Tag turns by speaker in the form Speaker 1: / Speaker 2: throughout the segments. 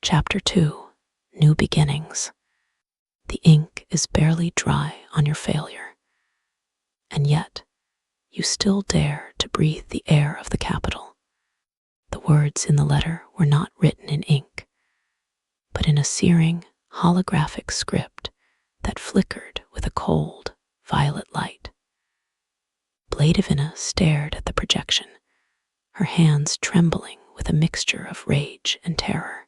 Speaker 1: Chapter 2, New Beginnings. The ink is barely dry on your failure, and yet you still dare to breathe the air of the capital. The words in the letter were not written in ink, but in a searing, holographic script that flickered with a cold, violet light. Blaidevina stared at the projection, her hands trembling with a mixture of rage and terror.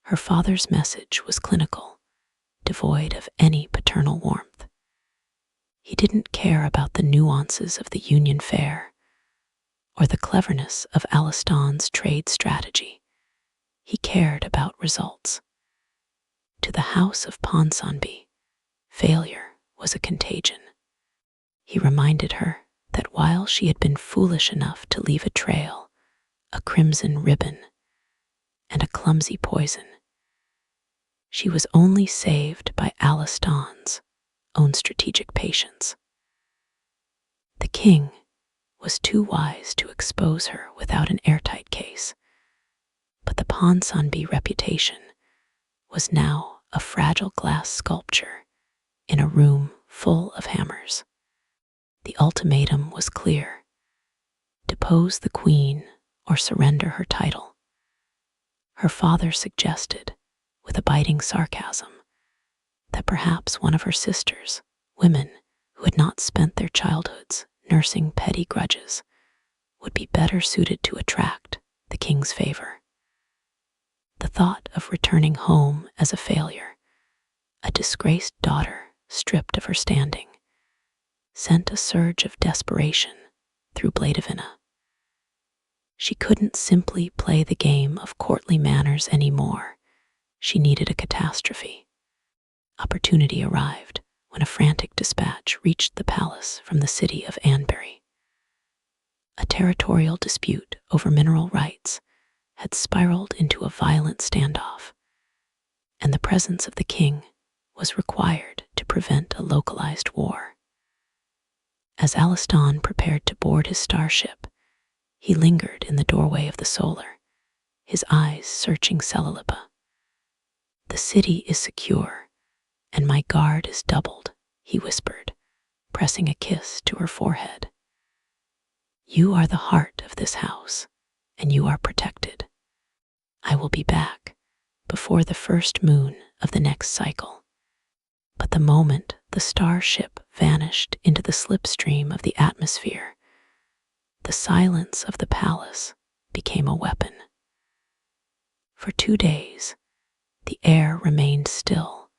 Speaker 1: Her father's message was clinical, devoid of any paternal warmth. He didn't care about the nuances of the Union Fair or the cleverness of Alaskan's trade strategy. He cared about results. To the House of Ponsonby, failure was a contagion. He reminded her that while she had been foolish enough to leave a trail, a crimson ribbon, and a clumsy poison, she was only saved by Alaskan's own strategic patience. The king was too wise to expose her without an airtight case, but the Ponsonby reputation was now a fragile glass sculpture in a room full of hammers. The ultimatum was clear: depose the queen or surrender her title. Her father suggested, with a biting sarcasm, that perhaps one of her sisters, women who had not spent their childhoods nursing petty grudges, would be better suited to attract the king's favor. The thought of returning home as a failure, a disgraced daughter stripped of her standing, sent a surge of desperation through Blaidevina. She couldn't simply play the game of courtly manners anymore. She needed a catastrophe. Opportunity arrived when a frantic dispatch reached the palace from the city of Anbury. A territorial dispute over mineral rights had spiraled into a violent standoff, and the presence of the king was required to prevent a localized war. As Alaskan prepared to board his starship, he lingered in the doorway of the Solar, his eyes searching Celilipa. "The city is secure, and my guard is doubled," he whispered, pressing a kiss to her forehead. "You are the heart of this house, and you are protected. I will be back before the first moon of the next cycle." But the moment the starship vanished into the slipstream of the atmosphere, the silence of the palace became a weapon. For 2 days, the air remained still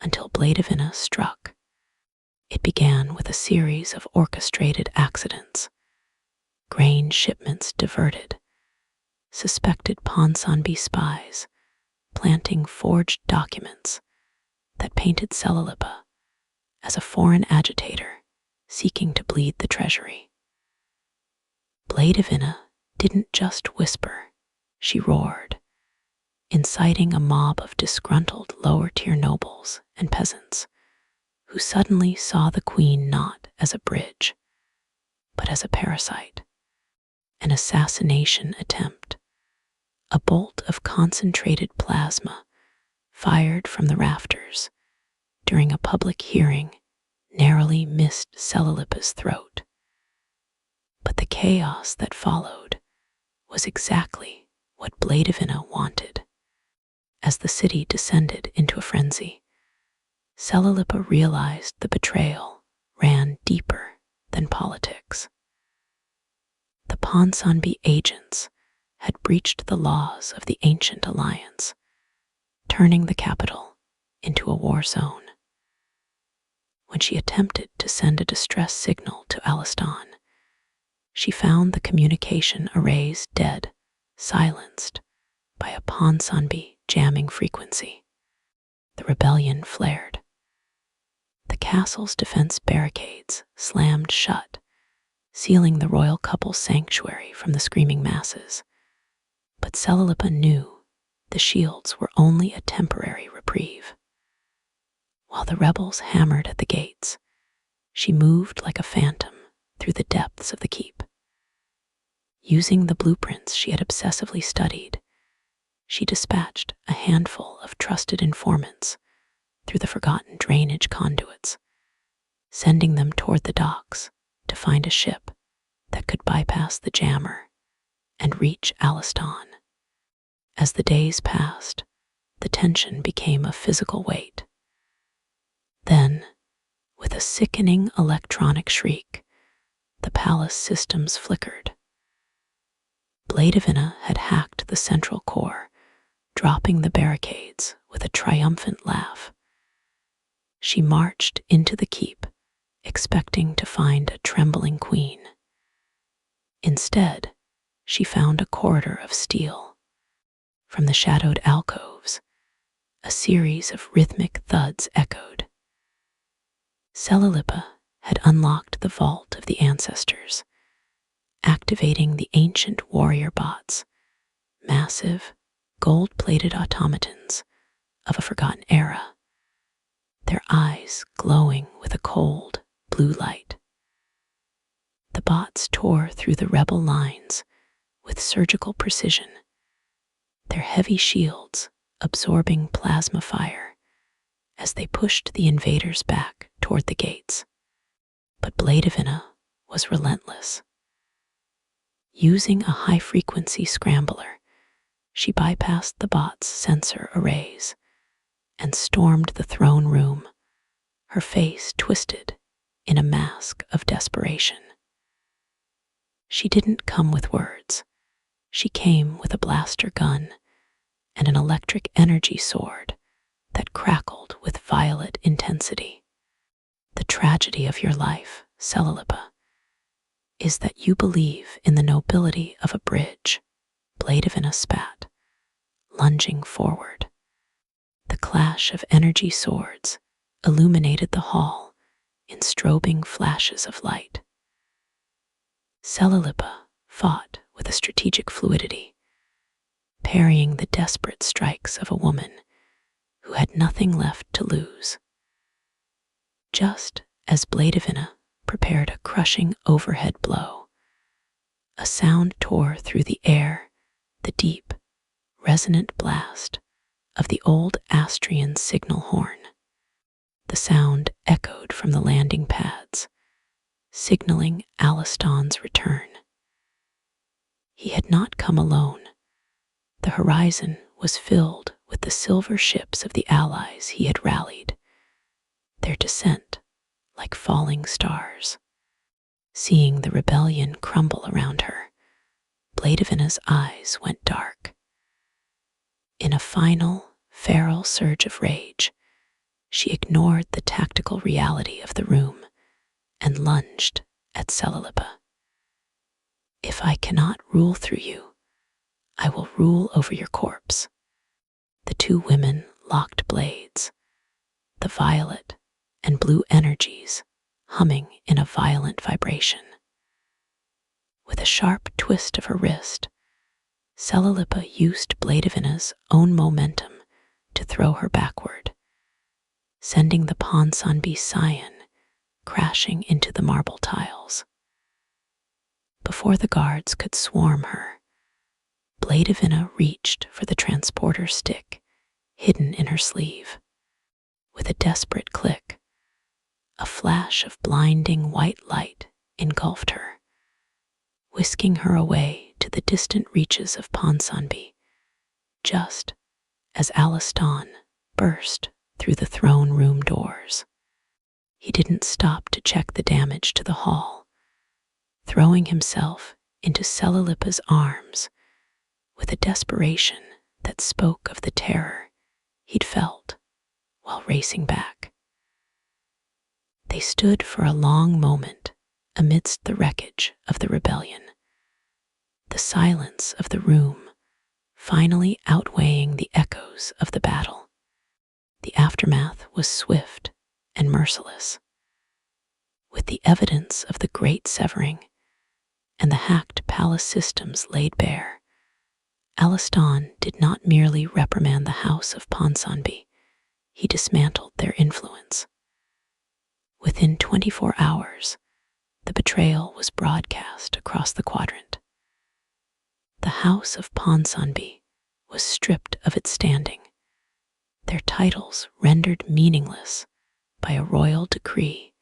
Speaker 1: until Blaidevina struck. It began with a series of orchestrated accidents: grain shipments diverted, suspected Ponsonby spies planting forged documents that painted Celilipa as a foreign agitator seeking to bleed the treasury. Blaidevina didn't just whisper, she roared, inciting a mob of disgruntled lower-tier nobles and peasants who suddenly saw the queen not as a bridge, but as a parasite, an assassination attempt. A bolt of concentrated plasma fired from the rafters during a public hearing narrowly missed Celilipa's throat. But the chaos that followed was exactly what Blaidevina wanted. As the city descended into a frenzy, Celilipa realized the betrayal ran deeper than politics. The Ponsonby agents had breached the laws of the ancient alliance, turning the capital into a war zone. When she attempted to send a distress signal to Alaskan, she found the communication arrays dead, silenced by a Ponsonby jamming frequency. The rebellion flared. The castle's defense barricades slammed shut, sealing the royal couple's sanctuary from the screaming masses. But Celilipa knew the shields were only a temporary reprieve. While the rebels hammered at the gates, she moved like a phantom through the depths of the keep. Using the blueprints she had obsessively studied, she dispatched a handful of trusted informants through the forgotten drainage conduits, sending them toward the docks to find a ship that could bypass the jammer and reach Alaskan. As the days passed, the tension became a physical weight. Then, with a sickening electronic shriek, the palace systems flickered. Blaidevina had hacked the central core, dropping the barricades with a triumphant laugh. She marched into the keep, expecting to find a trembling queen. Instead, she found a corridor of steel. From the shadowed alcoves, a series of rhythmic thuds echoed. Celilipa had unlocked the vault of the ancestors, activating the ancient warrior bots, massive, gold-plated automatons of a forgotten era, their eyes glowing with a cold, blue light. The bots tore through the rebel lines with surgical precision, their heavy shields absorbing plasma fire as they pushed the invaders back toward the gates. But Blaidevina was relentless. Using a high-frequency scrambler, she bypassed the bots' sensor arrays and stormed the throne room, her face twisted in a mask of desperation. She didn't come with words. She came with a blaster gun and an electric energy sword that crackled with violet intensity. The tragedy of your life, Celilipa, is that you believe in the nobility of a bridge, Blaidevina spat, lunging forward. The clash of energy swords illuminated the hall in strobing flashes of light. Celilipa fought with a strategic fluidity, parrying the desperate strikes of a woman who had nothing left to lose. Just as Blaidevina prepared a crushing overhead blow, a sound tore through the air, the deep, resonant blast of the old Astrian signal horn. The sound echoed from the landing pads, signaling Alaskan's return. He had not come alone. The horizon was filled with the silver ships of the allies he had rallied, their descent like falling stars. Seeing the rebellion crumble around her, Blaidevina's eyes went dark. In a final, feral surge of rage, she ignored the tactical reality of the room and lunged at Celilipa. If I cannot rule through you, I will rule over your corpse. The two women locked blades, the violet and blue energies humming in a violent vibration. With a sharp twist of her wrist, Celilipa used Blaidevina's own momentum to throw her backward, sending the Ponsonby scion crashing into the marble tiles. Before the guards could swarm her, Blaidevina reached for the transporter stick hidden in her sleeve. With a desperate click, a flash of blinding white light engulfed her, whisking her away to the distant reaches of Ponsonby, just as Alaskan burst through the throne room doors. He didn't stop to check the damage to the hall, throwing himself into Celilipa's arms with a desperation that spoke of the terror he'd felt while racing back. They stood for a long moment amidst the wreckage of the rebellion, the silence of the room finally outweighing the echoes of the battle. The aftermath was swift and merciless. With the evidence of the great severing and the hacked palace systems laid bare, Alaskan did not merely reprimand the House of Ponsonby, he dismantled their influence. Within 24 hours, the betrayal was broadcast across the quadrant. The House of Ponsonby was stripped of its standing, their titles rendered meaningless by a royal decree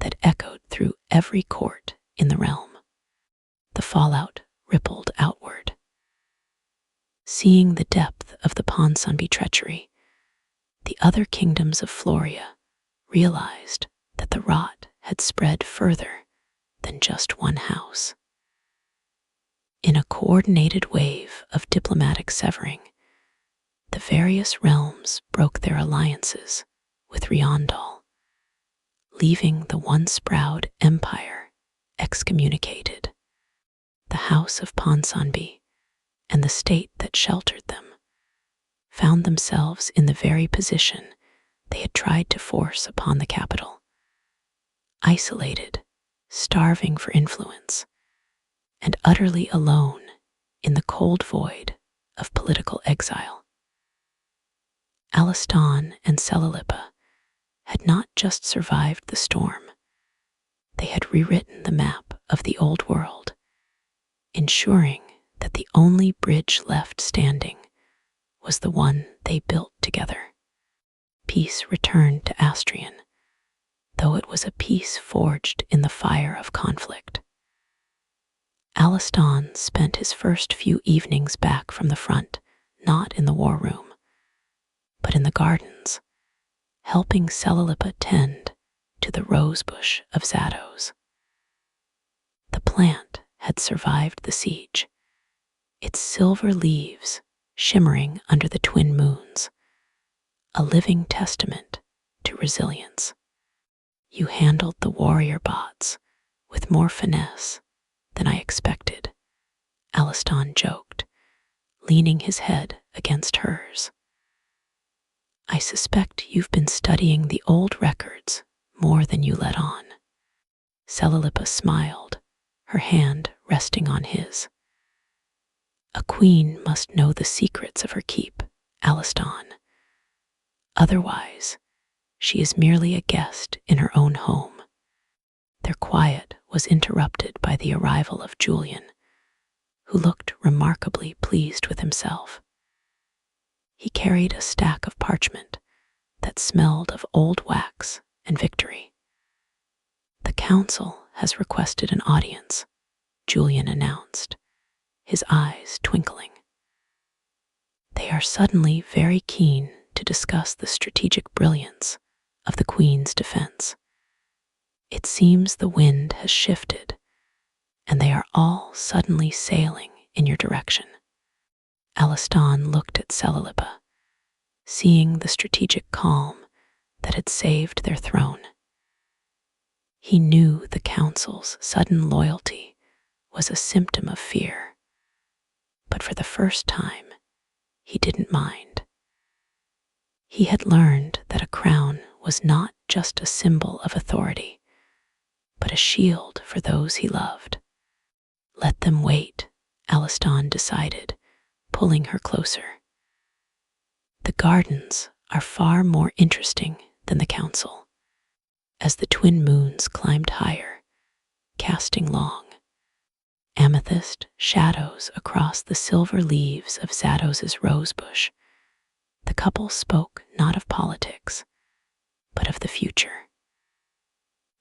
Speaker 1: that echoed through every court in the realm. The fallout rippled outward. Seeing the depth of the Ponsonby treachery, the other kingdoms of Floria realized that the rot had spread further than just one house. In a coordinated wave of diplomatic severing, the various realms broke their alliances with Riondal, leaving the once proud empire excommunicated. The House of Ponsonby and the state that sheltered them found themselves in the very position they had tried to force upon the capital. Isolated, starving for influence, and utterly alone in the cold void of political exile. Alaskan and Celilipa had not just survived the storm, they had rewritten the map of the old world, ensuring that the only bridge left standing was the one they built together. Peace returned to Astrian, though it was a peace forged in the fire of conflict. Alaskan spent his first few evenings back from the front, not in the war room, but in the gardens, helping Celilipa tend to the rosebush of Zados. The plant had survived the siege, its silver leaves shimmering under the twin moons, a living testament to resilience. You handled the warrior bots with more finesse than I expected, Alaskan joked, leaning his head against hers. I suspect you've been studying the old records more than you let on. Celilipa smiled, her hand resting on his. A queen must know the secrets of her keep, Alaskan. Otherwise, she is merely a guest in her own home. Their quiet was interrupted by the arrival of Julian, who looked remarkably pleased with himself. He carried a stack of parchment that smelled of old wax and victory. The council has requested an audience, Julian announced, his eyes twinkling. They are suddenly very keen to discuss the strategic brilliance of the Queen's defense. It seems the wind has shifted, and they are all suddenly sailing in your direction. Alaskan looked at Celilipa, seeing the strategic calm that had saved their throne. He knew the council's sudden loyalty was a symptom of fear, but for the first time, he didn't mind. He had learned that a crown was not just a symbol of authority, but a shield for those he loved. Let them wait, Alaskan decided, pulling her closer. The gardens are far more interesting than the council. As the twin moons climbed higher, casting long, amethyst shadows across the silver leaves of Zados's rosebush, the couple spoke not of politics, but of the future.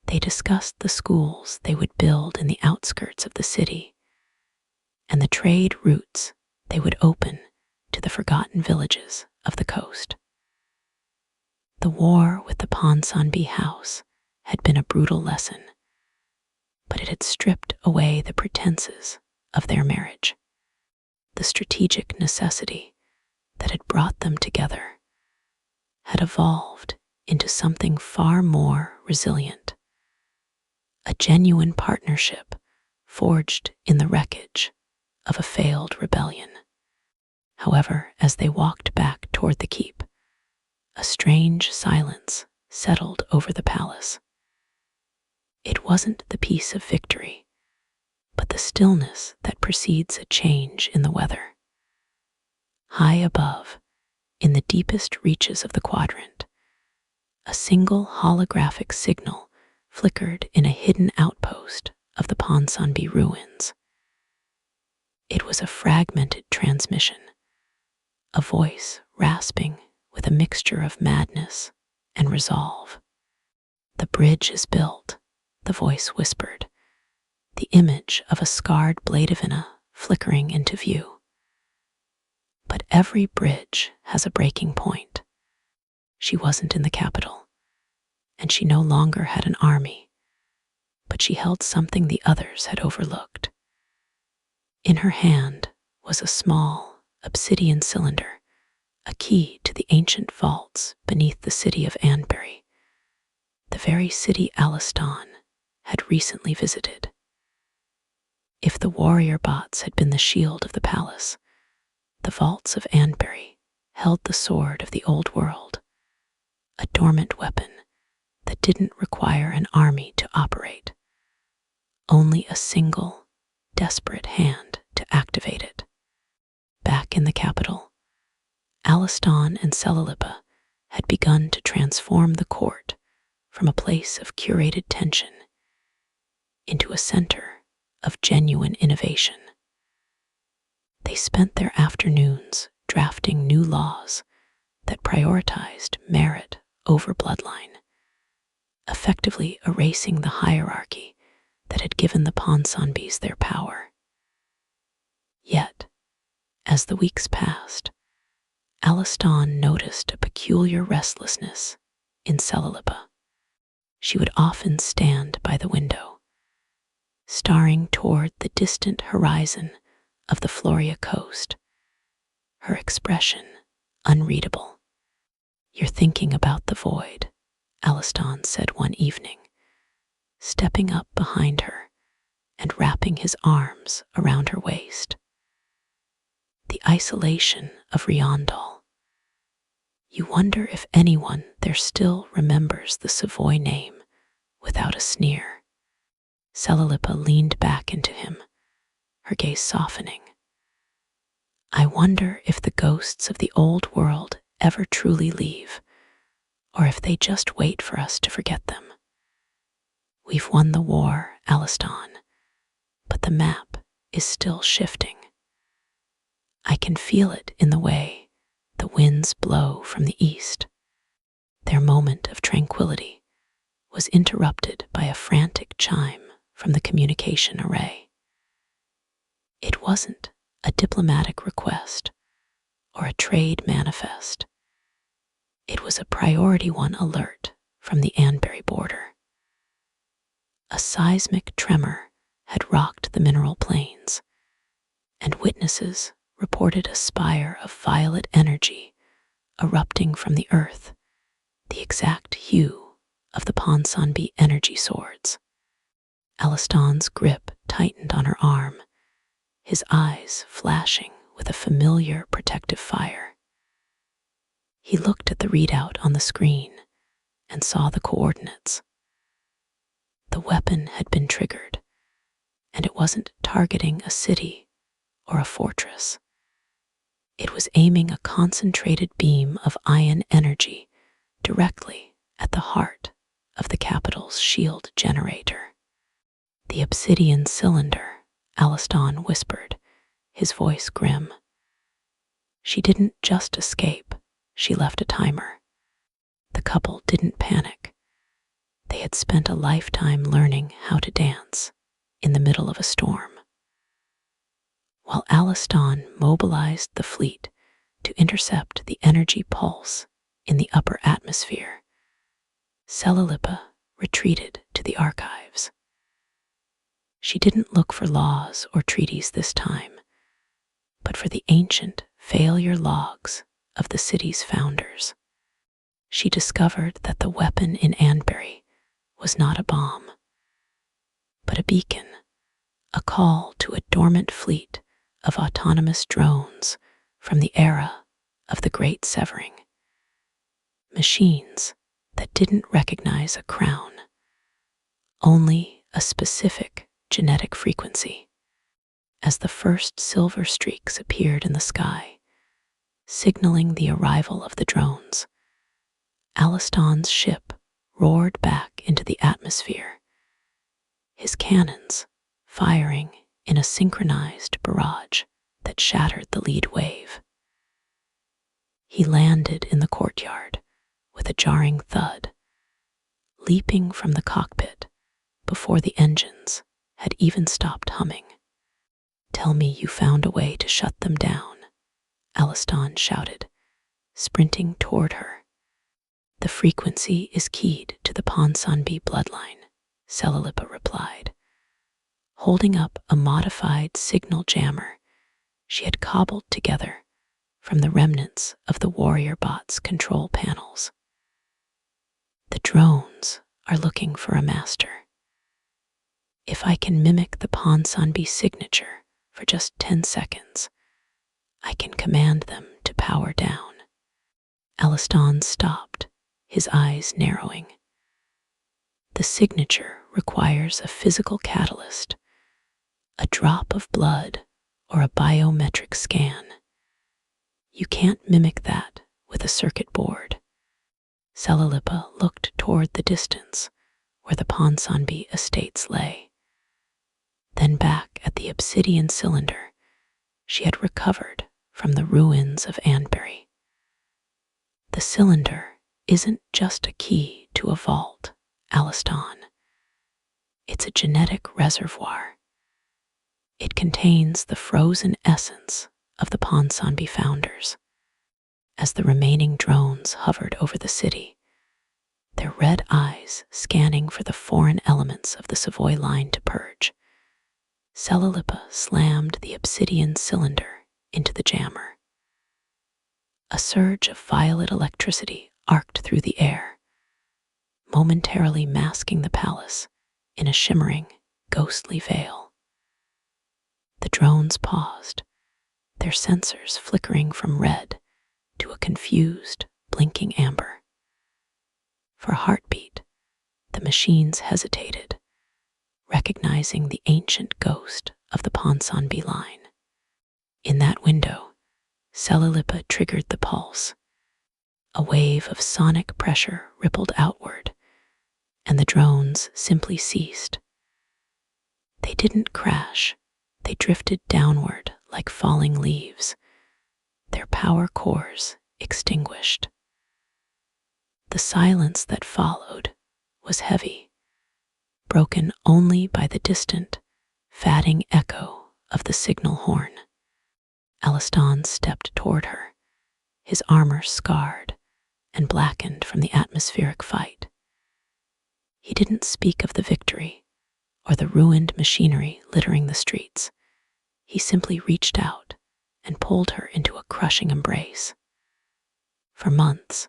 Speaker 1: They discussed the schools they would build in the outskirts of the city, and the trade routes they would open to the forgotten villages of the coast. The war with the Ponsonby house had been a brutal lesson, but it had stripped away the pretenses of their marriage. The strategic necessity that had brought them together had evolved into something far more resilient, a genuine partnership forged in the wreckage of a failed rebellion. However, as they walked back toward the keep, a strange silence settled over the palace. It wasn't the peace of victory, but the stillness that precedes a change in the weather. High above, in the deepest reaches of the quadrant, a single holographic signal flickered in a hidden outpost of the Ponsonby ruins. It was a fragmented transmission, a voice rasping with a mixture of madness and resolve. "The bridge is built," the voice whispered, the image of a scarred Blaidevina flickering into view. "But every bridge has a breaking point." She wasn't in the capital, and she no longer had an army, but she held something the others had overlooked. In her hand was a small obsidian cylinder, a key to the ancient vaults beneath the city of Anbury, the very city Alaskan had recently visited. If the warrior bots had been the shield of the palace, the vaults of Anbury held the sword of the old world, a dormant weapon that didn't require an army to operate, only a single, desperate hand to activate it. Back in the capital, Alaskan and Celilipa had begun to transform the court from a place of curated tension into a center of genuine innovation. They spent their afternoons drafting new laws that prioritized merit over bloodline, effectively erasing the hierarchy that had given the Ponsonbys their power. Yet, as the weeks passed, Alaskan noticed a peculiar restlessness in Celilipa. She would often stand by the window, staring toward the distant horizon of the Floria coast, her expression unreadable. "You're thinking about the void," Alaskan said one evening, stepping up behind her and wrapping his arms around her waist. "The isolation of Riondal. You wonder if anyone there still remembers the Savoy name without a sneer." Celilipa leaned back into him, her gaze softening. "I wonder if the ghosts of the old world ever truly leave, or if they just wait for us to forget them. We've won the war, Alaskan, but the map is still shifting. I can feel it in the way the winds blow from the east." Their moment of tranquility was interrupted by a frantic chime from the communication array. It wasn't a diplomatic request or a trade manifest. It was a priority one alert from the Anbury border. A seismic tremor had rocked the mineral plains, and witnesses reported a spire of violet energy erupting from the earth, the exact hue of the Ponsonby energy swords. Alaskan's grip tightened on her arm, his eyes flashing with a familiar protective fire. He looked at the readout on the screen and saw the coordinates. The weapon had been triggered, and it wasn't targeting a city or a fortress. It was aiming a concentrated beam of ion energy directly at the heart of the capital's shield generator. "The obsidian cylinder," Alaskan whispered, his voice grim. "She didn't just escape, she left a timer." The couple didn't panic. They had spent a lifetime learning how to dance in the middle of a storm. While Alaskan mobilized the fleet to intercept the energy pulse in the upper atmosphere, Celilipa retreated to the archives. She didn't look for laws or treaties this time, but for the ancient failure logs of the city's founders. She discovered that the weapon in Anbury was not a bomb, but a beacon, a call to a dormant fleet of autonomous drones from the era of the Great Severing. Machines that didn't recognize a crown, only a specific genetic frequency. As the first silver streaks appeared in the sky, signaling the arrival of the drones, Alaskan's ship roared back into the atmosphere, his cannons firing in a synchronized barrage that shattered the lead wave. He landed in the courtyard with a jarring thud, leaping from the cockpit before the engines had even stopped humming. "Tell me you found a way to shut them down," Alaskan shouted, sprinting toward her. "The frequency is keyed to the Ponsonby bloodline," Celilipa replied, holding up a modified signal jammer she had cobbled together from the remnants of the warrior bot's control panels. "The drones are looking for a master. If I can mimic the Ponsonby signature for just 10 seconds, I can command them to power down." Alaskan stopped, his eyes narrowing. "The signature requires a physical catalyst, a drop of blood or a biometric scan. You can't mimic that with a circuit board." Celilipa looked toward the distance where the Ponsonby estates lay, then back at the obsidian cylinder she had recovered from the ruins of Anbury. "The cylinder isn't just a key to a vault, Alaskan. It's a genetic reservoir. It contains the frozen essence of the Ponsonby founders." As the remaining drones hovered over the city, their red eyes scanning for the foreign elements of the Savoy line to purge, Celilipa slammed the obsidian cylinder into the jammer. A surge of violet electricity arced through the air, momentarily masking the palace in a shimmering, ghostly veil. The drones paused, their sensors flickering from red to a confused, blinking amber. For a heartbeat, the machines hesitated, recognizing the ancient ghost of the Ponsonby line. In that window, Celilipa triggered the pulse. A wave of sonic pressure rippled outward, and the drones simply ceased. They didn't crash, they drifted downward like falling leaves, their power cores extinguished. The silence that followed was heavy, broken only by the distant, fatting echo of the signal horn. Alaskan stepped toward her, his armor scarred and blackened from the atmospheric fight. He didn't speak of the victory or the ruined machinery littering the streets. He simply reached out and pulled her into a crushing embrace. For months,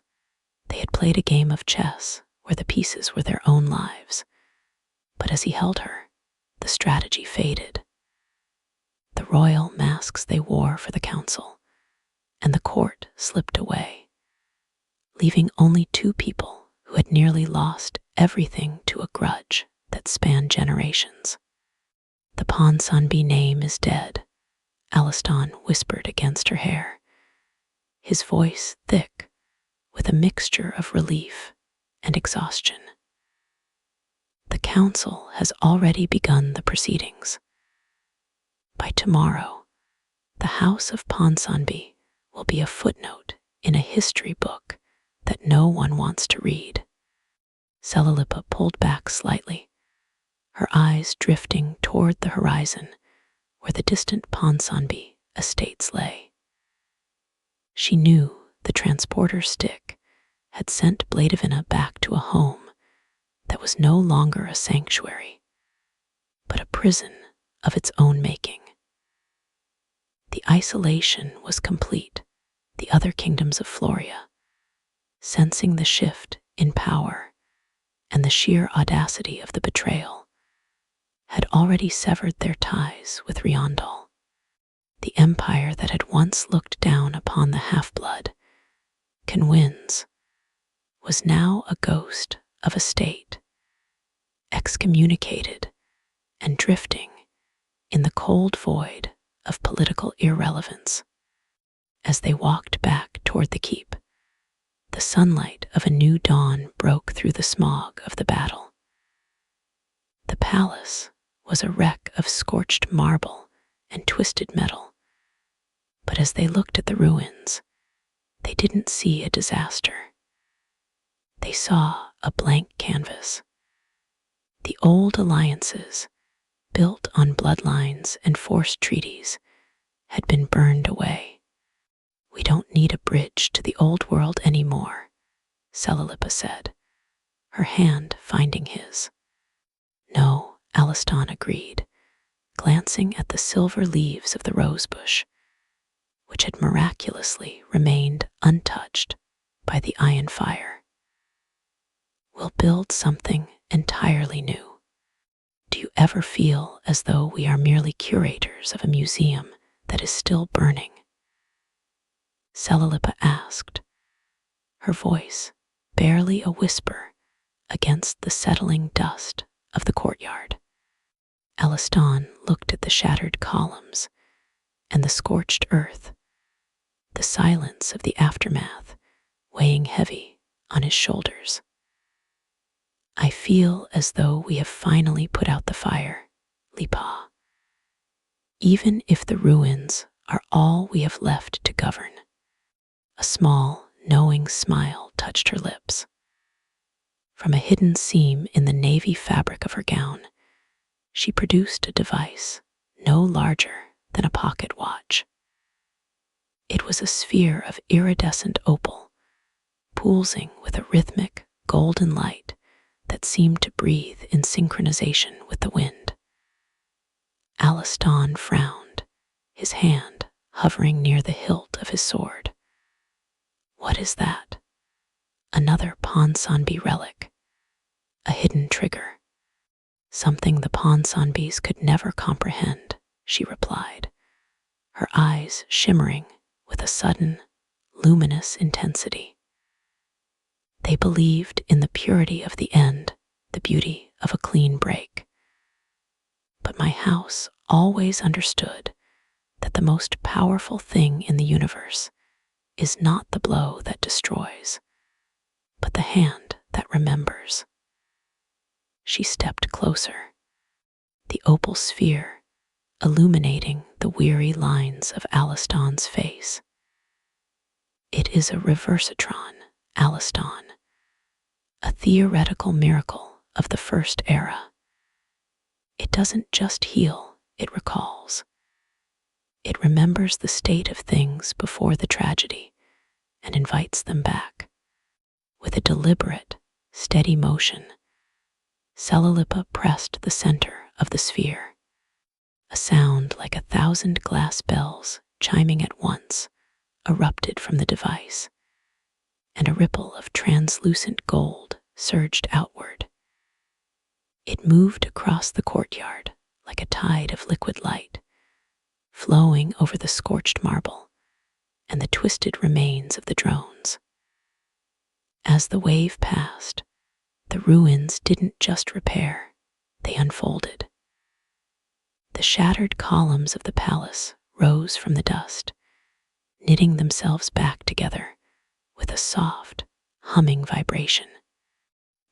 Speaker 1: they had played a game of chess where the pieces were their own lives. But as he held her, the strategy faded. The royal masks they wore for the council and the court slipped away, leaving only two people who had nearly lost everything to a grudge that spanned generations. "The Ponsonby name is dead," Alaskan whispered against her hair, his voice thick with a mixture of relief and exhaustion. "The council has already begun the proceedings. By tomorrow, the House of Ponsonby will be a footnote in a history book that no one wants to read." Celilipa pulled back slightly, her eyes drifting toward the horizon where the distant Ponsonby estates lay. She knew the transporter stick had sent Blaidevina back to a home that was no longer a sanctuary, but a prison of its own making. The isolation was complete. The other kingdoms of Floria, sensing the shift in power and the sheer audacity of the betrayal, had already severed their ties with Riondal. The empire that had once looked down upon the half-blood, Conwyns, was now a ghost of a state, excommunicated and drifting in the cold void of political irrelevance. As they walked back toward the keep, the sunlight of a new dawn broke through the smog of the battle. The palace was a wreck of scorched marble and twisted metal, but as they looked at the ruins, They didn't see a disaster. They saw a blank canvas. The old alliances, built on bloodlines and forced treaties, had been burned away. "We don't need a bridge to the old world anymore," Celilipa said, her hand finding his. "No," Alaskan agreed, glancing at the silver leaves of the rosebush, which had miraculously remained untouched by the iron fire. "We'll build something entirely new. Do you ever feel as though we are merely curators of a museum that is still burning?" Celilipa asked, her voice barely a whisper against the settling dust of the courtyard. Alaskan looked at the shattered columns and the scorched earth, the silence of the aftermath weighing heavy on his shoulders. "I feel as though we have finally put out the fire, Lipa, even if the ruins are all we have left to govern." A small, knowing smile touched her lips. From a hidden seam in the navy fabric of her gown, she produced a device no larger than a pocket watch. It was a sphere of iridescent opal, pulsing with a rhythmic, golden light that seemed to breathe in synchronization with the wind. Alaskan frowned, his hand hovering near the hilt of his sword. "What is that?" "Another Ponsonby relic, a hidden trigger. Something the Ponsonbys could never comprehend," she replied, her eyes shimmering with a sudden, luminous intensity. "They believed in the purity of the end, the beauty of a clean break. But my house always understood that the most powerful thing in the universe is not the blow that destroys, but the hand that remembers." She stepped closer, the opal sphere illuminating the weary lines of Alaskan's face. "It is a reversatron, Alaskan, a theoretical miracle of the first era. It doesn't just heal, it recalls. It remembers the state of things before the tragedy and invites them back." With a deliberate, steady motion, Celilipa pressed the center of the sphere. A sound like 1,000 glass bells chiming at once erupted from the device, and a ripple of translucent gold surged outward. It moved across the courtyard like a tide of liquid light, flowing over the scorched marble and the twisted remains of the drones. As the wave passed, the ruins didn't just repair, they unfolded. The shattered columns of the palace rose from the dust, knitting themselves back together with a soft, humming vibration.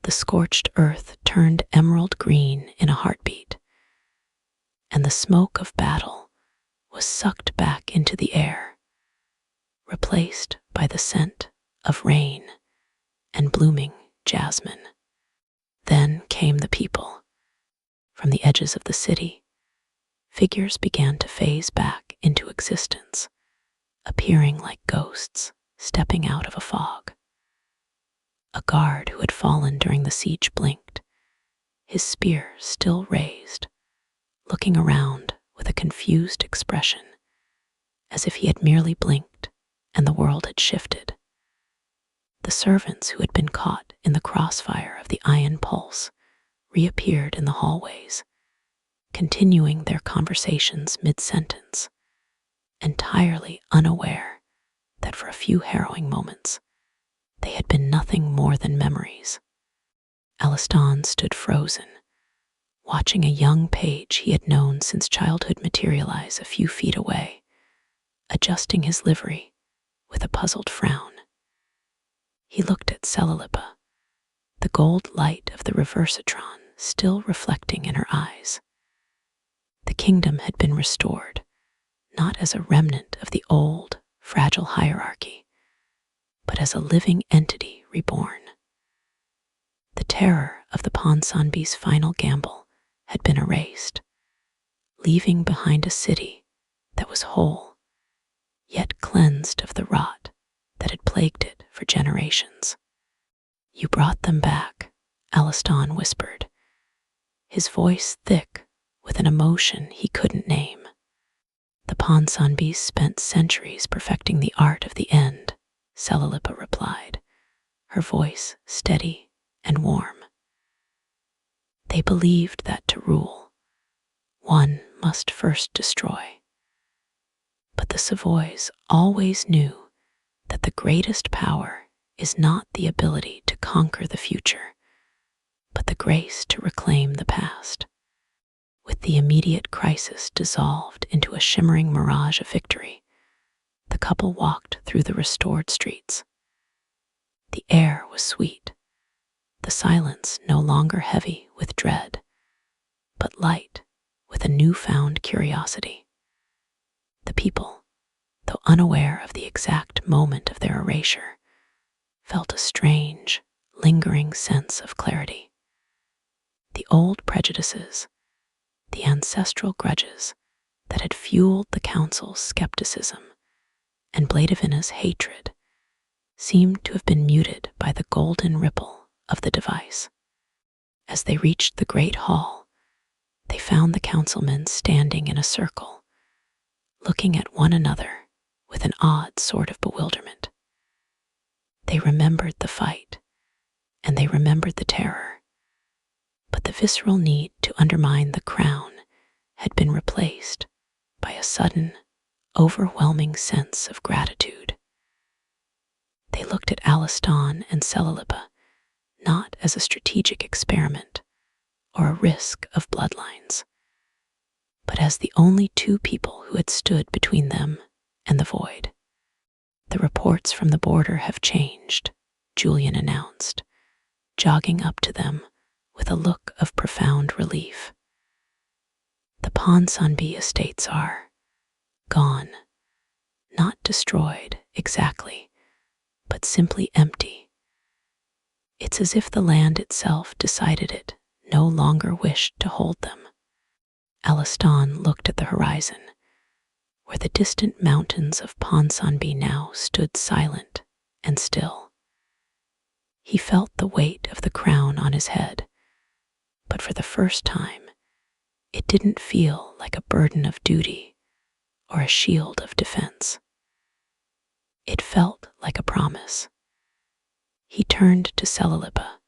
Speaker 1: The scorched earth turned emerald green in a heartbeat, and the smoke of battle was sucked back into the air, replaced by the scent of rain and blooming jasmine. Then came the people. From the edges of the city, figures began to phase back into existence, appearing like ghosts stepping out of a fog. A guard who had fallen during the siege blinked, his spear still raised, looking around with a confused expression, as if he had merely blinked and the world had shifted. The servants who had been caught in the crossfire of the iron pulse reappeared in the hallways, continuing their conversations mid-sentence, entirely unaware that for a few harrowing moments they had been nothing more than memories. Alaskan stood frozen, watching a young page he had known since childhood materialize a few feet away, adjusting his livery with a puzzled frown. He looked at Celilipa, the gold light of the reversatron still reflecting in her eyes. The kingdom had been restored, not as a remnant of the old, fragile hierarchy, but as a living entity reborn. The terror of the Ponsonby's final gamble had been erased, leaving behind a city that was whole, yet cleansed of the rot that had plagued it for generations. "You brought them back," Alaskan whispered, his voice thick with an emotion he couldn't name. "The Ponsonbys spent centuries perfecting the art of the end," Celilipa replied, her voice steady and warm. "They believed that to rule, one must first destroy. But the Savoys always knew that the greatest power is not the ability to conquer the future, but the grace to reclaim the past." With the immediate crisis dissolved into a shimmering mirage of victory, the couple walked through the restored streets. The air was sweet, the silence no longer heavy with dread, but light with a newfound curiosity. The people, though unaware of the exact moment of their erasure, felt a strange, lingering sense of clarity. The old prejudices, the ancestral grudges that had fueled the council's skepticism and Blaidevina's hatred seemed to have been muted by the golden ripple of the device. As they reached the great hall, they found the councilmen standing in a circle, looking at one another with an odd sort of bewilderment. They remembered the fight, and they remembered the terror, but the visceral need to undermine the crown had been replaced by a sudden, overwhelming sense of gratitude. They looked at Alaskan and Celilipa not as a strategic experiment or a risk of bloodlines, but as the only two people who had stood between them and the void. "The reports from the border have changed," Julian announced, jogging up to them with a look of profound relief. "The Ponsonby estates are gone, not destroyed exactly, but simply empty. It's as if the land itself decided it no longer wished to hold them." Alaskan looked at the horizon, where the distant mountains of Ponsonby now stood silent and still. He felt the weight of the crown on his head, but for the first time, it didn't feel like a burden of duty or a shield of defense. It felt like a promise. He turned to Celilipa,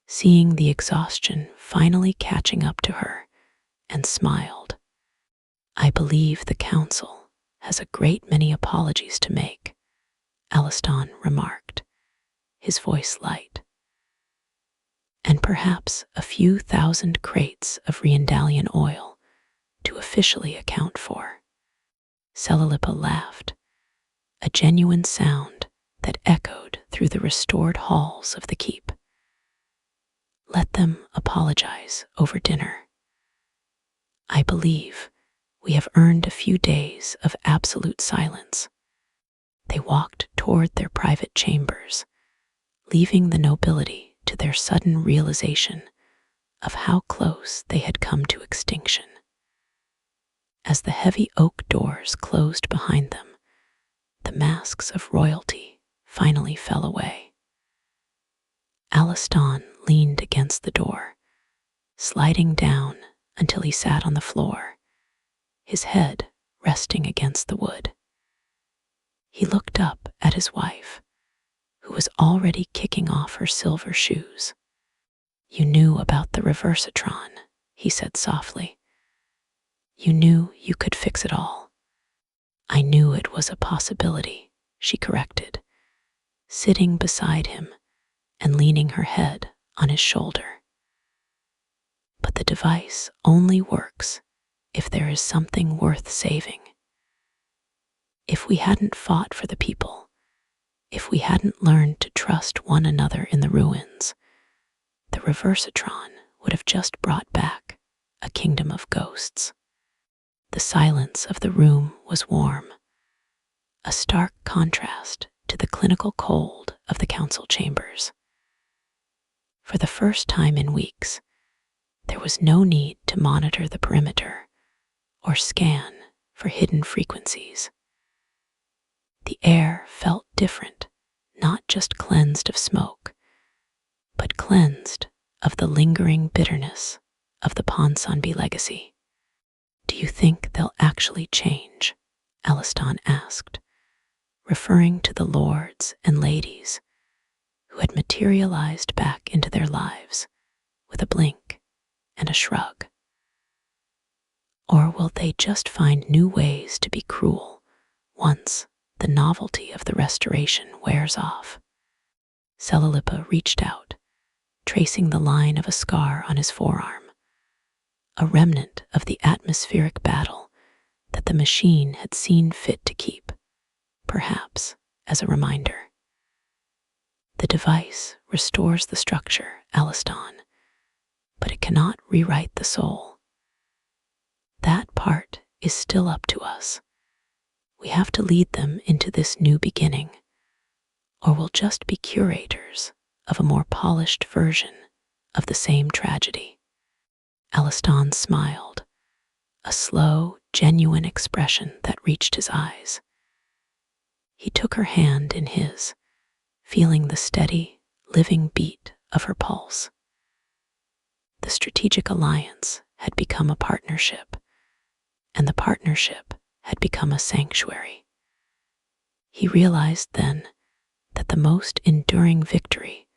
Speaker 1: seeing the exhaustion finally catching up to her, and smiled. "I believe the council has a great many apologies to make," Alaskan remarked, his voice light. "And perhaps a few thousand crates of Riandalian oil to officially account for." Celilipa laughed, a genuine sound that echoed through the restored halls of the keep. "Let them apologize over dinner. I believe we have earned a few days of absolute silence." They walked toward their private chambers, leaving the nobility to their sudden realization of how close they had come to extinction. As the heavy oak doors closed behind them, the masks of royalty finally fell away. Alaskan leaned against the door, sliding down until he sat on the floor, his head resting against the wood. He looked up at his wife, who was already kicking off her silver shoes. "You knew about the reversatron," he said softly. "You knew you could fix it all." "I knew it was a possibility," she corrected, sitting beside him and leaning her head on his shoulder. "But the device only works if there is something worth saving. If we hadn't fought for the people, if we hadn't learned to trust one another in the ruins, the reversatron would have just brought back a kingdom of ghosts." The silence of the room was warm, a stark contrast to to the clinical cold of the council chambers. For the first time in weeks, there was no need to monitor the perimeter or scan for hidden frequencies. The air felt different, not just cleansed of smoke, but cleansed of the lingering bitterness of the Ponsonby legacy. "Do you think they'll actually change?" Alaskan asked, referring to the lords and ladies who had materialized back into their lives with a blink and a shrug. "Or will they just find new ways to be cruel once the novelty of the restoration wears off?" Celilipa reached out, tracing the line of a scar on his forearm, a remnant of the atmospheric battle that the machine had seen fit to keep, perhaps as a reminder. "The device restores the structure, Alaskan, but it cannot rewrite the soul. That part is still up to us. We have to lead them into this new beginning, or we'll just be curators of a more polished version of the same tragedy." Alaskan smiled, a slow, genuine expression that reached his eyes. He took her hand in his, feeling the steady, living beat of her pulse. The strategic alliance had become a partnership, and the partnership had become a sanctuary. He realized then that the most enduring victory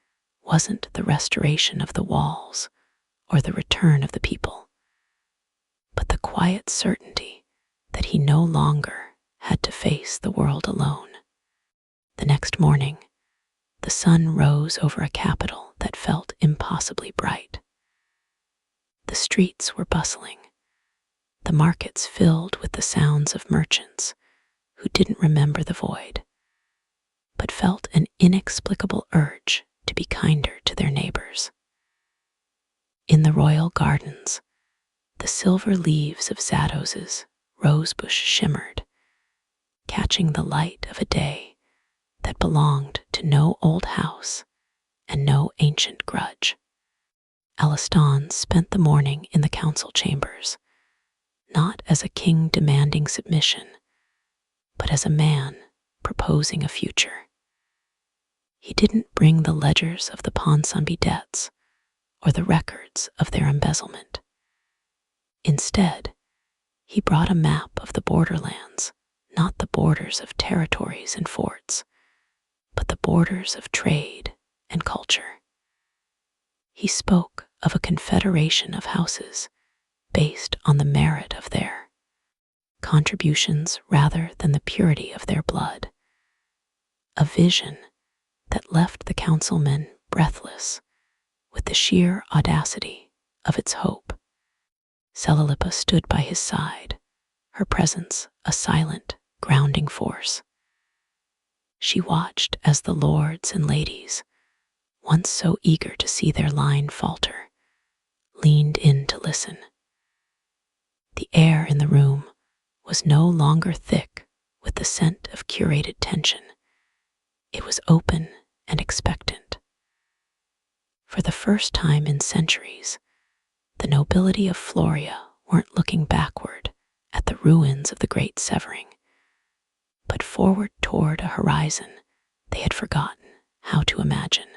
Speaker 1: wasn't the restoration of the walls or the return of the people, but the quiet certainty that he no longer had to face the world alone. The next morning, the sun rose over a capital that felt impossibly bright. The streets were bustling, the markets filled with the sounds of merchants who didn't remember the void, but felt an inexplicable urge to be kinder to their neighbors. In the royal gardens, the silver leaves of Zados's rosebush shimmered, catching the light of a day that belonged to no old house and no ancient grudge. Alaskan spent the morning in the council chambers, not as a king demanding submission, but as a man proposing a future. He didn't bring the ledgers of the Ponsonby debts or the records of their embezzlement. Instead, he brought a map of the borderlands, not the borders of territories and forts, but the borders of trade and culture. He spoke of a confederation of houses based on the merit of their contributions rather than the purity of their blood, a vision that left the councilmen breathless with the sheer audacity of its hope. Celilipa stood by his side, her presence a silent, grounding force. She watched as the lords and ladies, once so eager to see their line falter, leaned in to listen. The air in the room was no longer thick with the scent of curated tension. It was open and expectant. For the first time in centuries, the nobility of Floria weren't looking backward at the ruins of the Great Severing, but forward toward a horizon they had forgotten how to imagine.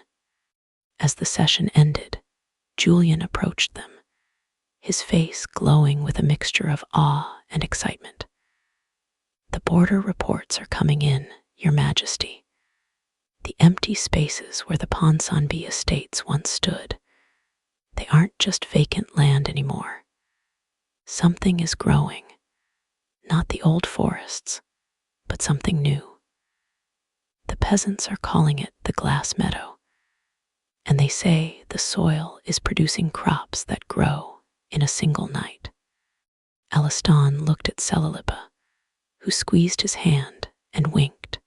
Speaker 1: As the session ended, Julian approached them, his face glowing with a mixture of awe and excitement. "The border reports are coming in, Your Majesty. The empty spaces where the Ponsonby estates once stood, they aren't just vacant land anymore. Something is growing, not the old forests, but something new. The peasants are calling it the Glass Meadow, and they say the soil is producing crops that grow in a single night." Alaskan looked at Celilipa, who squeezed his hand and winked.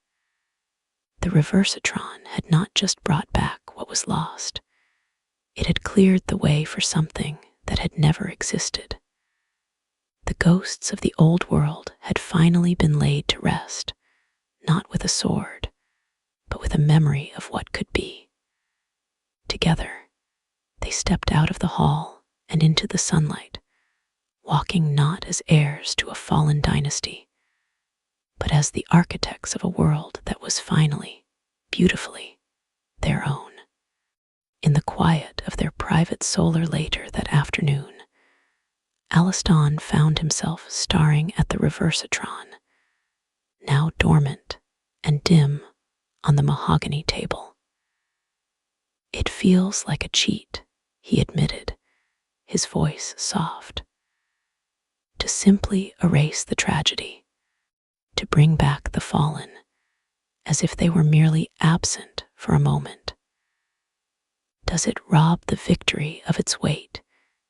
Speaker 1: The reversatron had not just brought back what was lost, it had cleared the way for something that had never existed. The ghosts of the old world had finally been laid to rest, not with a sword, with a memory of what could be. Together, they stepped out of the hall and into the sunlight, walking not as heirs to a fallen dynasty, but as the architects of a world that was finally, beautifully, their own. In the quiet of their private solar later that afternoon, Alaskan found himself staring at the reversatron, now dormant and dim on the mahogany table. "It feels like a cheat," he admitted, his voice soft. "To simply erase the tragedy, to bring back the fallen, as if they were merely absent for a moment. Does it rob the victory of its weight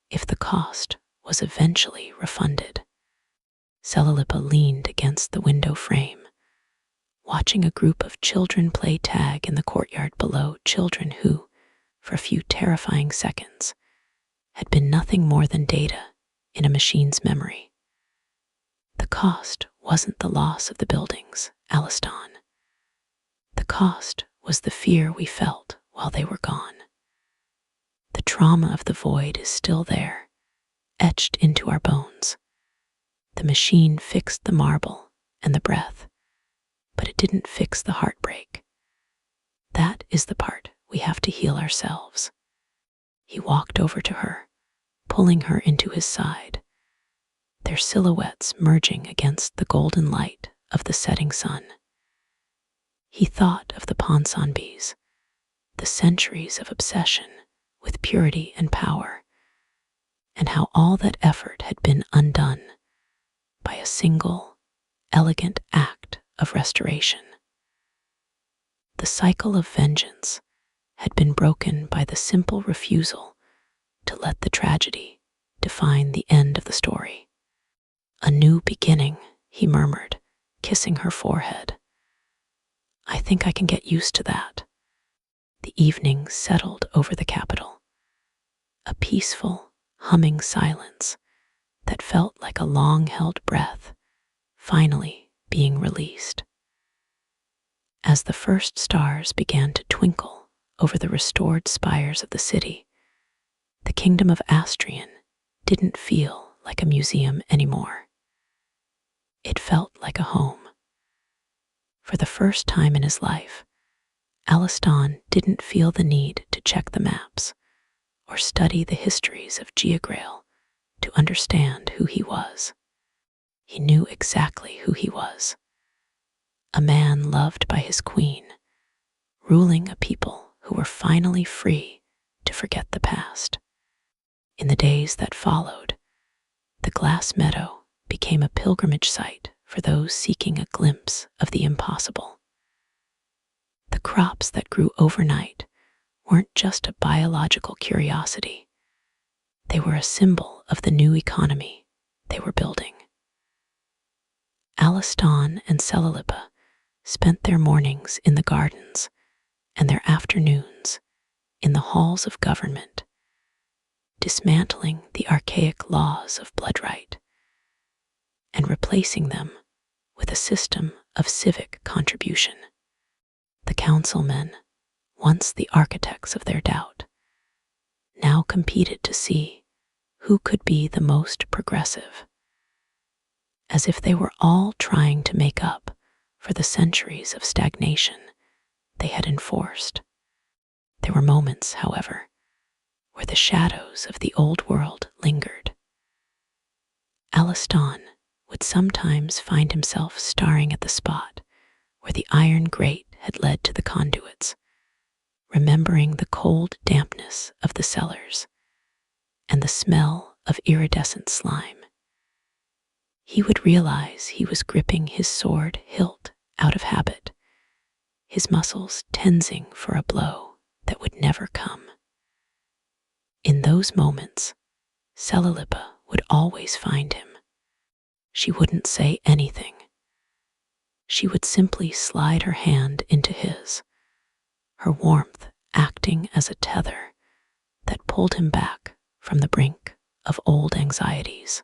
Speaker 1: if the cost was eventually refunded?" Celilipa leaned against the window frame, watching a group of children play tag in the courtyard below, children who, for a few terrifying seconds, had been nothing more than data in a machine's memory. "The cost wasn't the loss of the buildings, Alaskan. The cost was the fear we felt while they were gone. The trauma of the void is still there, etched into our bones. The machine fixed the marble and the breath, but it didn't fix the heartbreak. That is the part we have to heal ourselves." He walked over to her, pulling her into his side, their silhouettes merging against the golden light of the setting sun. He thought of the Ponsonbys, the centuries of obsession with purity and power, and how all that effort had been undone by a single, elegant act of restoration. The cycle of vengeance had been broken by the simple refusal to let the tragedy define the end of the story. "A new beginning," he murmured, kissing her forehead. "I think I can get used to that." The evening settled over the capital, a peaceful, humming silence that felt like a long-held breath, finally being released. As the first stars began to twinkle over the restored spires of the city, the kingdom of Astrian didn't feel like a museum anymore. It felt like a home. For the first time in his life, Alaskan didn't feel the need to check the maps or study the histories of Geograil to understand who he was. He knew exactly who he was. A man loved by his queen, ruling a people who were finally free to forget the past. In the days that followed, the glass meadow became a pilgrimage site for those seeking a glimpse of the impossible. The crops that grew overnight weren't just a biological curiosity. They were a symbol of the new economy they were building. Alaskan and Celilipa spent their mornings in the gardens and their afternoons in the halls of government, dismantling the archaic laws of blood right and replacing them with a system of civic contribution. The councilmen, once the architects of their doubt, now competed to see who could be the most progressive, as if they were all trying to make up for the centuries of stagnation they had enforced. There were moments, however, where the shadows of the old world lingered. Alaskan would sometimes find himself staring at the spot where the iron grate had led to the conduits, remembering the cold dampness of the cellars and the smell of iridescent slime. He would realize he was gripping his sword hilt out of habit, his muscles tensing for a blow that would never come. In those moments, Celilipa would always find him. She wouldn't say anything. She would simply slide her hand into his, her warmth acting as a tether that pulled him back from the brink of old anxieties.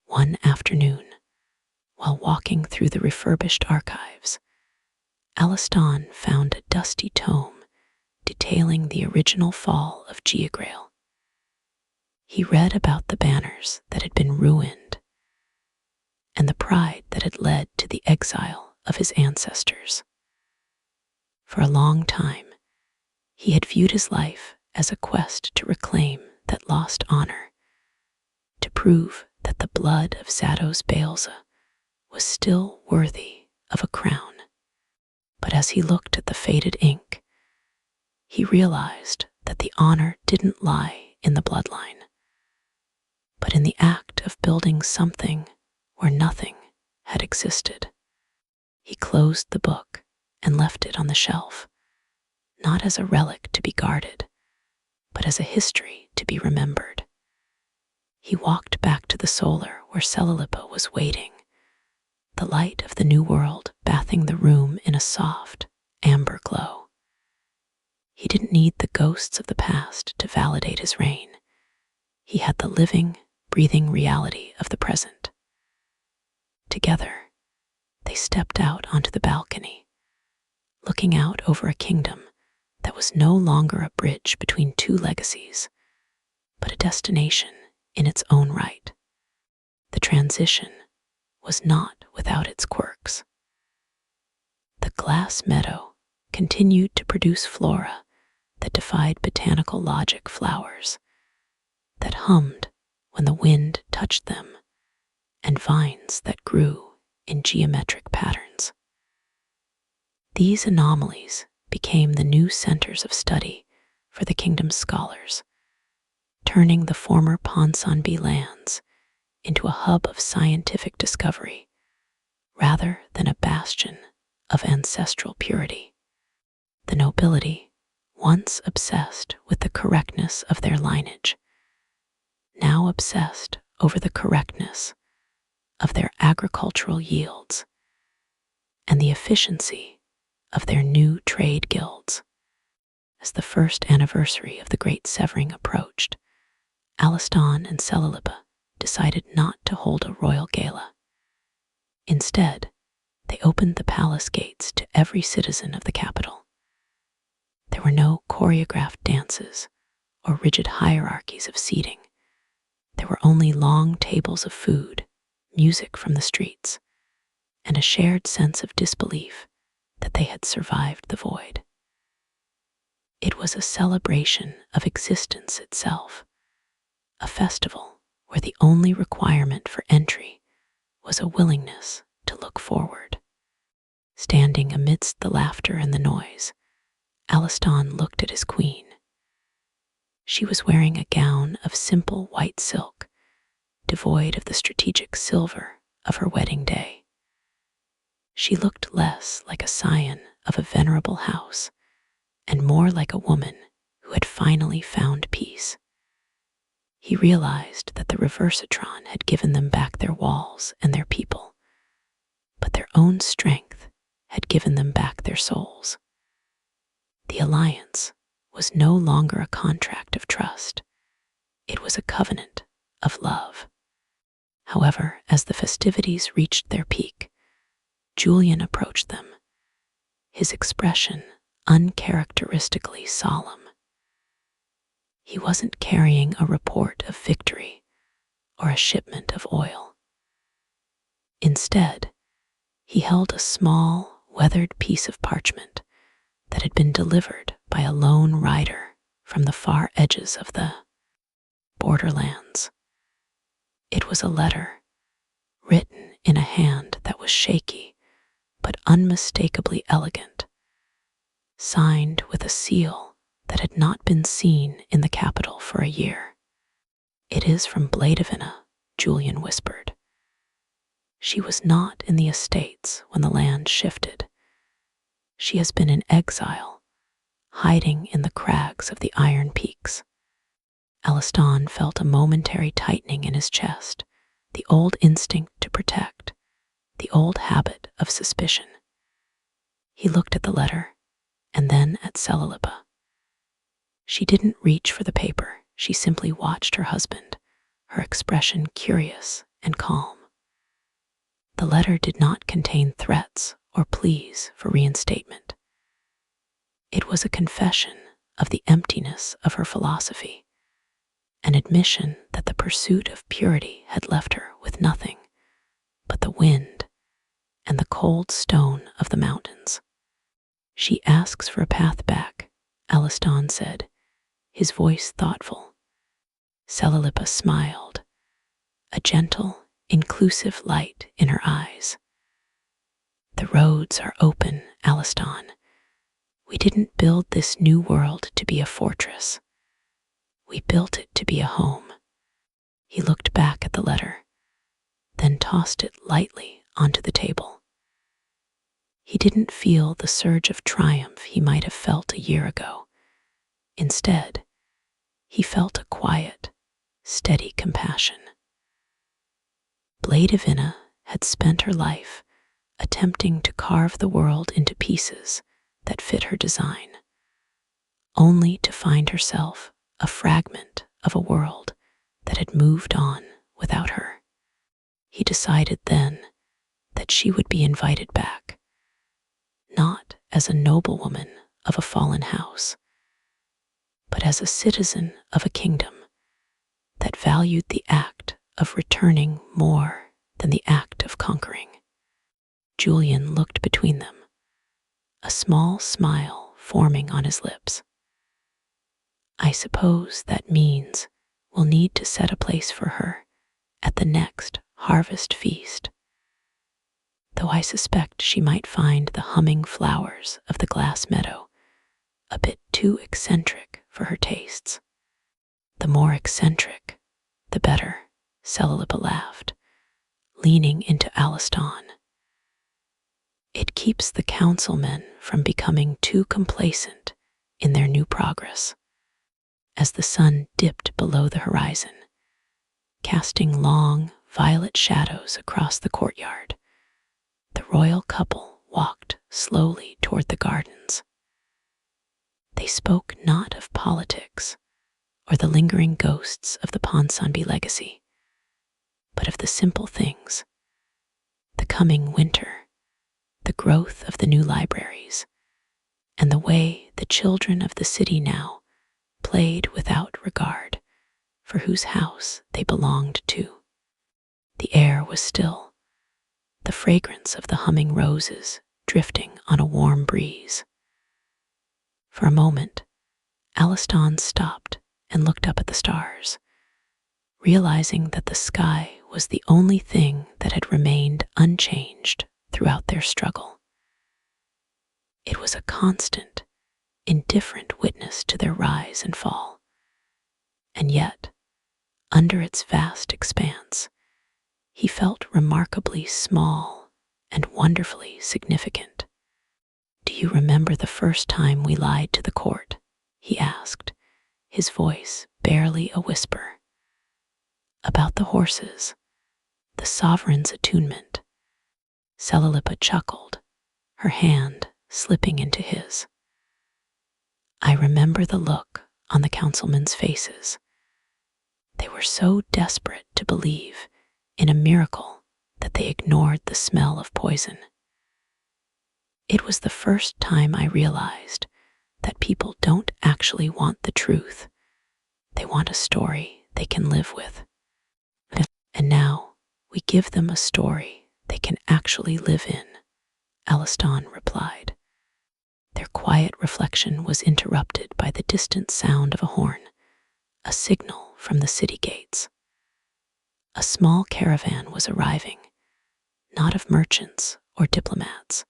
Speaker 1: One afternoon, while walking through the refurbished archives, Alaskan found a dusty tome detailing the original fall of Giagrail. He read about the banners that had been ruined and the pride that had led to the exile of his ancestors. For a long time, he had viewed his life as a quest to reclaim that lost honor, to prove that the blood of Zados Beelze was still worthy of a crown. But as he looked at the faded ink, he realized that the honor didn't lie in the bloodline, but in the act of building something where nothing had existed. He closed the book and left it on the shelf, not as a relic to be guarded, but as a history to be remembered. He walked back to the solar where Celilipa was waiting, the light of the new world bathing the room in a soft, amber glow. He didn't need the ghosts of the past to validate his reign. He had the living, breathing reality of the present. Together, they stepped out onto the balcony, looking out over a kingdom that was no longer a bridge between two legacies, but a destination in its own right. The transition was not without its quirks. The glass meadow continued to produce flora that defied botanical logic, flowers that hummed when the wind touched them, and vines that grew in geometric patterns. These anomalies became the new centers of study for the kingdom's scholars, turning the former Ponsonby lands into a hub of scientific discovery rather than a bastion of ancestral purity. The nobility, once obsessed with the correctness of their lineage, now obsessed over the correctness of their agricultural yields and the efficiency of their new trade guilds. As the first anniversary of the Great Severing approached, Alaskan and Celilipa decided not to hold a royal gala. Instead, they opened the palace gates to every citizen of the capital. There were no choreographed dances or rigid hierarchies of seating. There were only long tables of food, music from the streets, and a shared sense of disbelief that they had survived the void. It was a celebration of existence itself, a festival where the only requirement for entry was a willingness to look forward. Standing amidst the laughter and the noise, Alaskan looked at his queen. She was wearing a gown of simple white silk, devoid of the strategic silver of her wedding day. She looked less like a scion of a venerable house and more like a woman who had finally found peace. He realized that the Reversatron had given them back their walls and their people, but their own strength had given them back their souls. The alliance was no longer a contract of trust. It was a covenant of love. However, as the festivities reached their peak, Julian approached them, his expression uncharacteristically solemn. He wasn't carrying a report of victory or a shipment of oil. Instead, he held a small, weathered piece of parchment that had been delivered by a lone rider from the far edges of the borderlands. It was a letter written in a hand that was shaky but unmistakably elegant, signed with a seal that had not been seen in the capital for a year. "It is from Blaidevina," Julian whispered. "She was not in the estates when the land shifted. She has been in exile, hiding in the crags of the Iron Peaks." Alaskan felt a momentary tightening in his chest, the old instinct to protect, the old habit of suspicion. He looked at the letter and then at Celilipa. She didn't reach for the paper. She simply watched her husband, her expression curious and calm. The letter did not contain threats or pleas for reinstatement. It was a confession of the emptiness of her philosophy, an admission that the pursuit of purity had left her with nothing but the wind and the cold stone of the mountains. "She asks for a path back," Alaskan said, his voice thoughtful. Celilipa smiled, a gentle, inclusive light in her eyes. "The roads are open, Alaskan. We didn't build this new world to be a fortress. We built it to be a home." He looked back at the letter, then tossed it lightly onto the table. He didn't feel the surge of triumph he might have felt a year ago. Instead, he felt a quiet, steady compassion. Blaidevina had spent her life attempting to carve the world into pieces that fit her design, only to find herself a fragment of a world that had moved on without her. He decided then that she would be invited back, not as a noblewoman of a fallen house, but as a citizen of a kingdom that valued the act of returning more than the act of conquering. Julian looked between them, a small smile forming on his lips. "I suppose that means we'll need to set a place for her at the next harvest feast, though I suspect she might find the humming flowers of the glass meadow a bit too eccentric for her tastes." "The more eccentric, the better," Celilipa laughed, leaning into Alaskan. "It keeps the councilmen from becoming too complacent in their new progress." As the sun dipped below the horizon, casting long, violet shadows across the courtyard, the royal couple walked slowly toward the gardens. They spoke not of politics or the lingering ghosts of the Ponsonby legacy, but of the simple things: the coming winter, the growth of the new libraries, and the way the children of the city now played without regard for whose house they belonged to. The air was still, the fragrance of the humming roses drifting on a warm breeze. For a moment, Alaskan stopped and looked up at the stars, realizing that the sky was the only thing that had remained unchanged throughout their struggle. It was a constant, indifferent witness to their rise and fall. And yet, under its vast expanse, he felt remarkably small and wonderfully significant. "Do you remember the first time we lied to the court?" he asked, his voice barely a whisper. "About the horses, the sovereign's attunement." Celilipa chuckled, her hand slipping into his. "I remember the look on the councilmen's faces. They were so desperate to believe in a miracle that they ignored the smell of poison. It was the first time I realized that people don't actually want the truth. They want a story they can live with. And now we give them a story they can actually live in," Alaskan replied. Their quiet reflection was interrupted by the distant sound of a horn, a signal from the city gates. A small caravan was arriving, not of merchants or diplomats,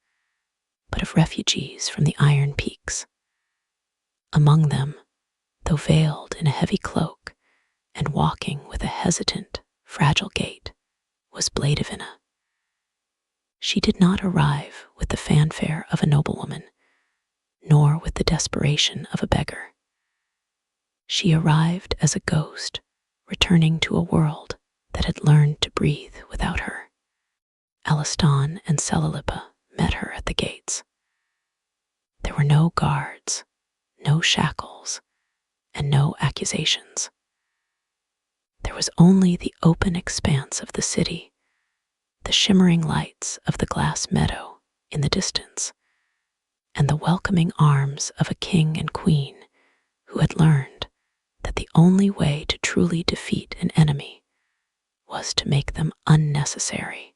Speaker 1: but of refugees from the Iron Peaks. Among them, though veiled in a heavy cloak and walking with a hesitant, fragile gait, was Blaidevina. She did not arrive with the fanfare of a noblewoman, nor with the desperation of a beggar. She arrived as a ghost, returning to a world that had learned to breathe without her. Alaskan and Celilipa met her at the gates. There were no guards, no shackles, and no accusations. There was only the open expanse of the city, the shimmering lights of the glass meadow in the distance, and the welcoming arms of a king and queen who had learned that the only way to truly defeat an enemy was to make them unnecessary.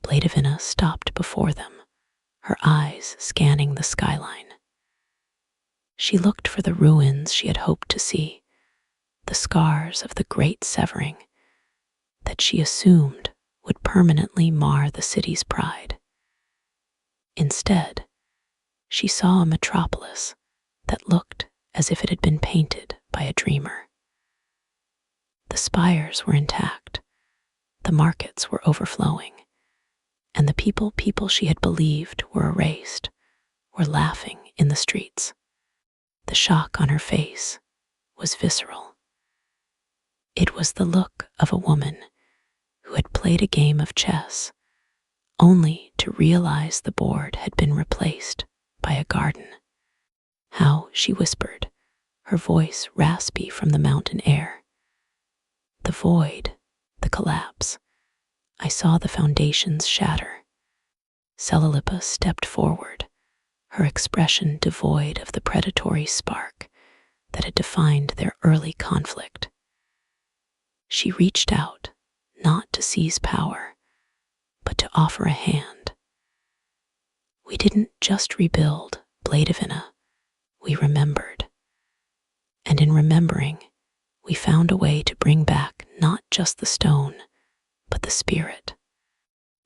Speaker 1: Blaidevina stopped before them, her eyes scanning the skyline. She looked for the ruins she had hoped to see, the scars of the great severing that she assumed would permanently mar the city's pride. Instead, she saw a metropolis that looked as if it had been painted by a dreamer. The spires were intact, the markets were overflowing, and the people she had believed were erased were laughing in the streets. The shock on her face was visceral. It was the look of a woman who had played a game of chess only to realize the board had been replaced by a garden. "How," she whispered, her voice raspy from the mountain air. "The void, the collapse. I saw the foundations shatter." Celilipa stepped forward, her expression devoid of the predatory spark that had defined their early conflict. She reached out, not to seize power, but to offer a hand. "We didn't just rebuild Blaidevina, we remembered. And in remembering, we found a way to bring back not just the stone, but the spirit."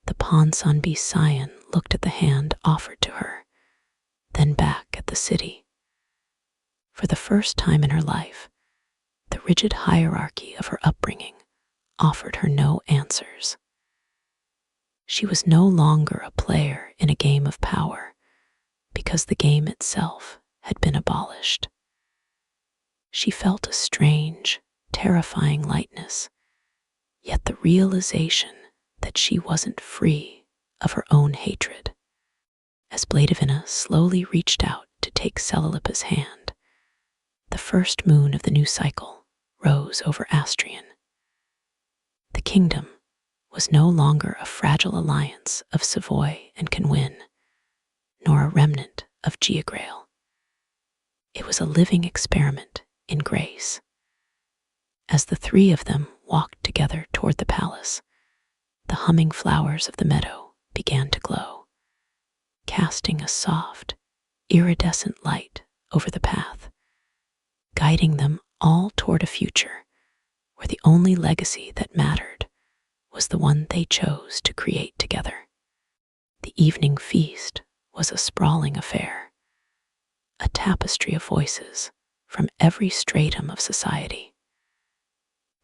Speaker 1: The Ponsonby scion looked at the hand offered to her, then back at the city. For the first time in her life, the rigid hierarchy of her upbringing offered her no answers. She was no longer a player in a game of power because the game itself had been abolished. She felt a strange, terrifying lightness, yet the realization that she wasn't free of her own hatred. As Blaidevina slowly reached out to take Celilipa's hand, the first moon of the new cycle rose over Astrian. The kingdom was no longer a fragile alliance of Savoy and Conwyn, nor a remnant of Giagrail. It was a living experiment in grace. As the three of them walked together toward the palace, the humming flowers of the meadow began to glow, casting a soft, iridescent light over the path, guiding them all toward a future where the only legacy that mattered was the one they chose to create together. The evening feast was a sprawling affair, a tapestry of voices from every stratum of society.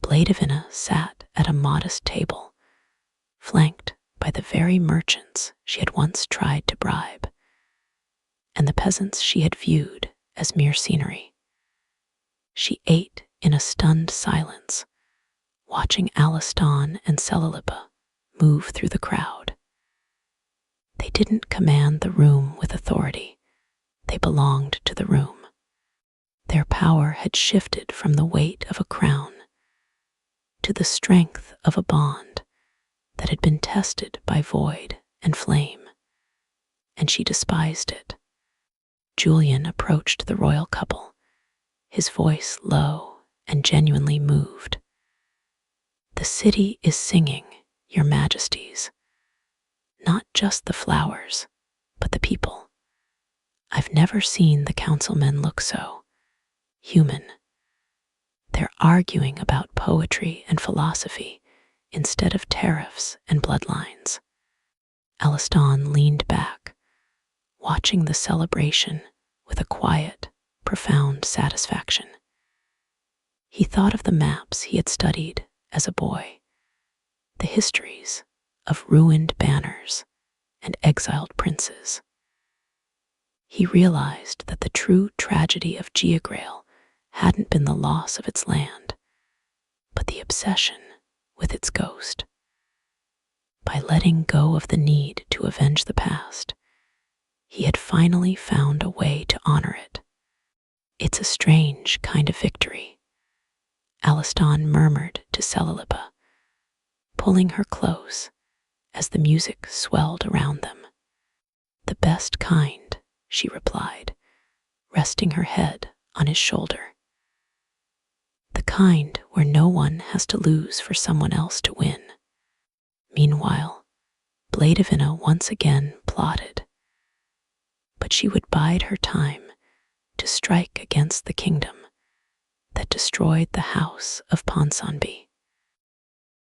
Speaker 1: Blaidevina sat at a modest table, flanked by the very merchants she had once tried to bribe, and the peasants she had viewed as mere scenery. She ate in a stunned silence, watching Alaskan and Celilipa move through the crowd. They didn't command the room with authority, they belonged to the room. Their power had shifted from the weight of a crown to the strength of a bond that had been tested by void and flame, and she despised it. Julian approached the royal couple, his voice low and genuinely moved. "The city is singing, your majesties. Not just the flowers, but the people. I've never seen the councilmen look so human. They're arguing about poetry and philosophy instead of tariffs and bloodlines." Alaskan leaned back, watching the celebration with a quiet, profound satisfaction. He thought of the maps he had studied as a boy, the histories of ruined banners and exiled princes. He realized that the true tragedy of Giagrail hadn't been the loss of its land, but the obsession with its ghost. By letting go of the need to avenge the past, he had finally found a way to honor it. "It's a strange kind of victory," Alaskan murmured to Celilipa, pulling her close as the music swelled around them. The best kind, she replied, resting her head on his shoulder. The kind where no one has to lose for someone else to win. Meanwhile, Blaidevina once again plotted, but she would bide her time to strike against the kingdom that destroyed the House of Ponsonby.